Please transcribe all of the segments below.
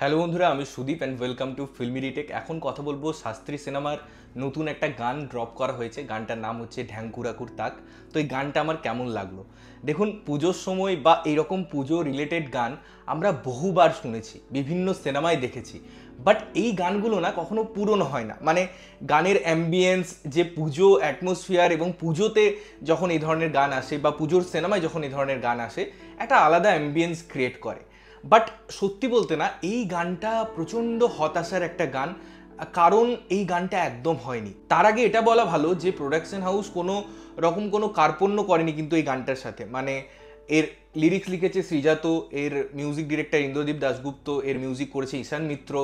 Hello বন্ধুরা, আমি Sudip and welcome to Filmy Retake. এখন কথা বলবো শাস্ত্রী সিনেমার নতুন একটা গান ড্রপ করা হয়েছে। গানটার নাম হচ্ছে ঢ্যাঙ্কুরাকুর তাক। তো এই গানটা আমার কেমন লাগলো দেখুন। পুজোর সময় বা এইরকম পুজো রিলেটেড গান আমরা বহুবার শুনেছি, বিভিন্ন সিনেমায় দেখেছি, বাট এই গানগুলো না কখনো পুরনো হয় না। মানে গানের অ্যাম্বিয়েন্স, যে পুজো অ্যাটমসফিয়ার এবং পুজোতে যখন এই ধরনের গান আসে বা পুজোর সিনেমায় যখন এই ধরনের গান আসে, একটা আলাদা অ্যাম্বিয়েন্স ক্রিয়েট করে। বাট সত্যি বলতে না, এই গানটা প্রচণ্ড হতাশার একটা গান, কারণ এই গানটা একদম হয়নি। তার আগে এটা বলা ভালো যে প্রোডাকশন হাউস কোনো কার্পণ্য করেনি কিন্তু এই গানটার সাথে। মানে এর লিরিক্স লিখেছে শ্রীজাত, এর মিউজিক ডিরেক্টর ইন্দ্রদীপ দাশগুপ্ত, এর মিউজিক করেছে ঈশান মিত্র,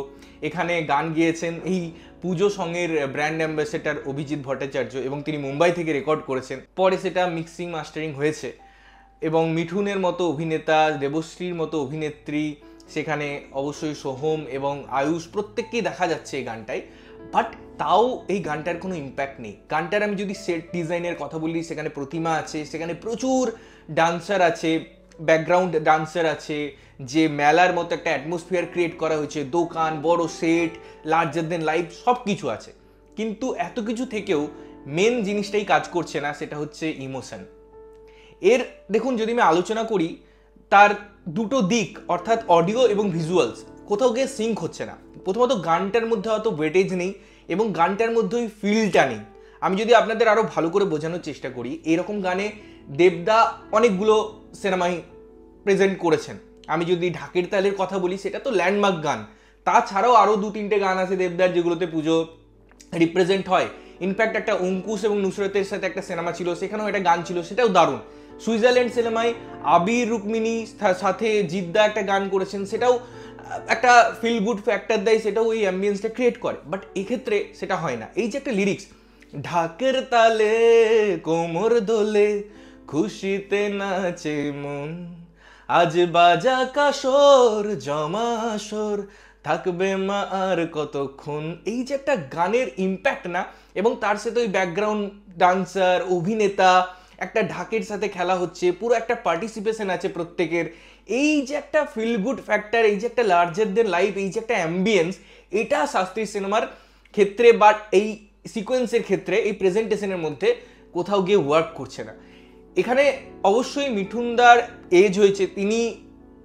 এখানে গান গিয়েছেন এই পুজো সঙ্গের ব্র্যান্ড অ্যাম্বাসেডর অভিজিৎ ভট্টাচার্য, এবং তিনি মুম্বাই থেকে রেকর্ড করেছেন। পরে সেটা মিক্সিং মাস্টারিং হয়েছে এবং মিঠুনের মতো অভিনেতা, দেবশ্রীর মতো অভিনেত্রী, সেখানে অবশ্যই সোহম এবং আয়ুষ, প্রত্যেককেই দেখা যাচ্ছে এই গানটায়। বাট তাও এই গানটার কোনো ইম্প্যাক্ট নেই। গানটার আমি যদি সেট ডিজাইনের কথা বলি, সেখানে প্রতিমা আছে, সেখানে প্রচুর ডান্সার আছে, ব্যাকগ্রাউন্ড ডান্সার আছে, যে মেলার মতো একটা অ্যাটমসফিয়ার ক্রিয়েট করা হয়েছে, দোকান, বড় সেট, লার্জার দেন লাইফ, সব কিছু আছে। কিন্তু এত কিছু থেকেও মেন জিনিসটাই কাজ করছে না, সেটা হচ্ছে ইমোশন। এর দেখুন, যদি আমি আলোচনা করি, তার দুটো দিক, অর্থাৎ অডিও এবং ভিজুয়ালস কোথাও গিয়ে সিঙ্ক হচ্ছে না। প্রথমত গানটার মধ্যে অত ওয়েটেজ নেই এবং গানটার মধ্যে ওই ফিলটা নেই। আমি যদি আপনাদের আরও ভালো করে বোঝানোর চেষ্টা করি, এরকম গানে দেবদা অনেকগুলো সিনেমায় প্রেজেন্ট করেছেন। আমি যদি ঢাকের তালের কথা বলি, সেটা তো ল্যান্ডমার্ক গান। তাছাড়াও আরও দু তিনটে গান আছে দেবদার, যেগুলোতে পুজো রিপ্রেজেন্ট হয়। ইনফ্যাক্ট একটা অঙ্কুশ এবং নুসরতের সাথে একটা সিনেমা ছিল, সেখানেও একটা গান ছিল, সেটাও দারুণ। সুইজারল্যান্ড সিনেমায় আবির রুক্মিণী সাথে জিদ্দা একটা গান করেছেন, সেটাও একটা ফিল গুড ফ্যাক্টর দেয়, সেটাও ওই অ্যাম্বিয়েন্সটা ক্রিয়েট করে। বাট এক্ষেত্রে সেটা হয় না। এই যে একটা লিরিক্স, ঢাকের তালে কোমর দোলে খুশিতে নাচে মন, আজ বাজা কাসর জমাসর থাকবে মা আর কতক্ষণ, এই যে একটা গানের ইম্প্যাক্ট না, এবং তার সাথে ওই ব্যাকগ্রাউন্ড ডান্সার, অভিনেতা, একটা ঢাকের সাথে খেলা হচ্ছে, পুরো একটা পার্টিসিপেশন আছে প্রত্যেকের, এই যে একটা ফিল গুড ফ্যাক্টর, এই যে একটা লার্জার দেন লাইফ, এই যে একটা অ্যাম্বিয়েন্স, এটা শাস্ত্রীয় সিনেমার ক্ষেত্রে বা এই সিকোয়েন্সের ক্ষেত্রে, এই প্রেজেন্টেশনের মধ্যে কোথাও গিয়ে ওয়ার্ক করছে না। এখানে অবশ্যই মিঠুনদার এজ হয়েছে, তিনি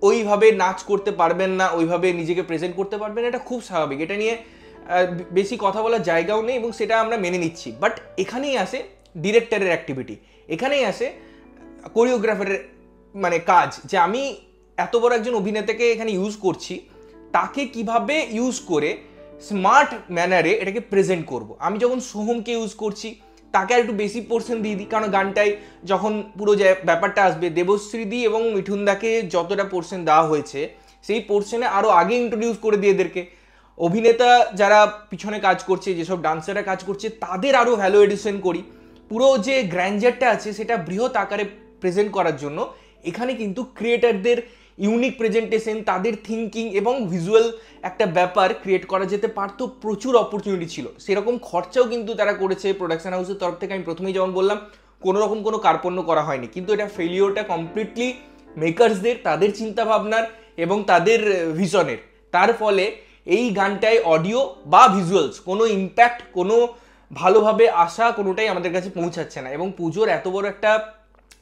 ওইভাবে নাচ করতে পারবেন না, ওইভাবে নিজেকে প্রেজেন্ট করতে পারবেন, এটা খুব স্বাভাবিক। এটা নিয়ে বেশি কথা বলার জায়গাও নেই এবং সেটা আমরা মেনে নিচ্ছি। বাট এখানেই আসে ডিরেক্টরের অ্যাক্টিভিটি, এখানেই আসে কোরিওগ্রাফারের মানে কাজ, যে আমি এত বড় একজন অভিনেতাকে এখানে ইউজ করছি, তাকে কিভাবে ইউজ করে স্মার্ট ম্যানারে এটাকে প্রেজেন্ট করব। আমি যখন সোহমকে ইউজ করছি, তাকে আর একটু বেশি পোর্শন দিয়ে দিই, কারণ গানটায় যখন পুরো যে ব্যাপারটা আসবে, দেবশ্রীদি এবং মিঠুনদাকে যতটা পোর্শন দেওয়া হয়েছে, সেই পোর্শনে আরও আগে ইন্ট্রোডিউস করে দিয়ে এদেরকে। অভিনেতা যারা পিছনে কাজ করছে, যেসব ডান্সাররা কাজ করছে, তাদের আরও ভ্যালু এডিশন করি। পুরো যে গ্র্যান্ডারটা আছে সেটা বৃহৎ আকারে প্রেজেন্ট করার জন্য এখানে কিন্তু ক্রিয়েটারদের ইউনিক প্রেজেন্টেশন, তাদের থিঙ্কিং এবং ভিজুয়াল একটা ব্যাপার ক্রিয়েট করা যেতে পারতো। প্রচুর অপরচুনিটি ছিল, সেরকম খরচাও কিন্তু তারা করেছে প্রোডাকশন হাউসের তরফ থেকে। আমি প্রথমেই যেমন বললাম, কোনো রকম কোনো কার্পণ্য করা হয়নি, কিন্তু এটা ফেলিওরটা কমপ্লিটলি মেকার্সদের, তাদের চিন্তাভাবনার এবং তাদের ভিশনের। তার ফলে এই গানটায় অডিও বা ভিজুয়ালস কোনো ইম্প্যাক্ট, কোনো ভালোভাবে আসা, কোনোটাই আমাদের কাছে পৌঁছাচ্ছে না। এবং পুজোর এত বড় একটা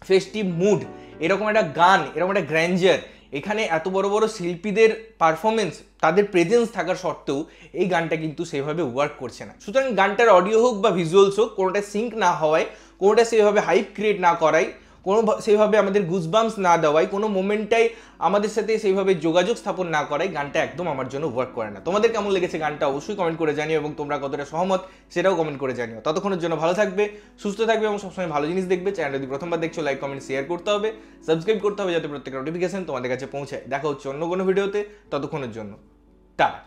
ফেস্টিভ মুড, এরকম একটা গান, এরকম একটা গ্র্যান্ডার, এখানে এত বড় বড় শিল্পীদের পারফরমেন্স, তাদের প্রেজেন্স থাকার সত্ত্বেও এই গানটা কিন্তু সেভাবে ওয়ার্ক করছে না। সুতরাং গানটার অডিও হোক বা ভিজুয়ালস হোক, কোনোটা সিঙ্ক না হওয়ায়, কোনোটা সেভাবে হাইপ ক্রিয়েট না করায়, কোনো সেইভাবে আমাদের গুজবাম্পস না দেওয়ায়, কোনো মোমেন্টটাই আমাদের সাথে সেইভাবে যোগাযোগ স্থাপন না করায় গানটা একদম আমার জন্য ওয়ার্ক করে না। তোমাদের কেমন লেগেছে গানটা অবশ্যই কমেন্ট করে জানিও, এবং তোমরা কতটা সহমত সেটাও কমেন্ট করে জানিও। ততক্ষণের জন্য ভালো থাকবে, সুস্থ থাকবে এবং সবসময় ভালো জিনিস দেখবে। চ্যানেল যদি প্রথমবার দেখছো, লাইক কমেন্ট শেয়ার করতে হবে, সাবস্ক্রাইব করতে হবে, যাতে প্রত্যেকটা নোটিফিকেশন তোমাদের কাছে পৌঁছায়। দেখা হচ্ছে অন্য কোনো ভিডিওতে, ততক্ষণের জন্য টাটা।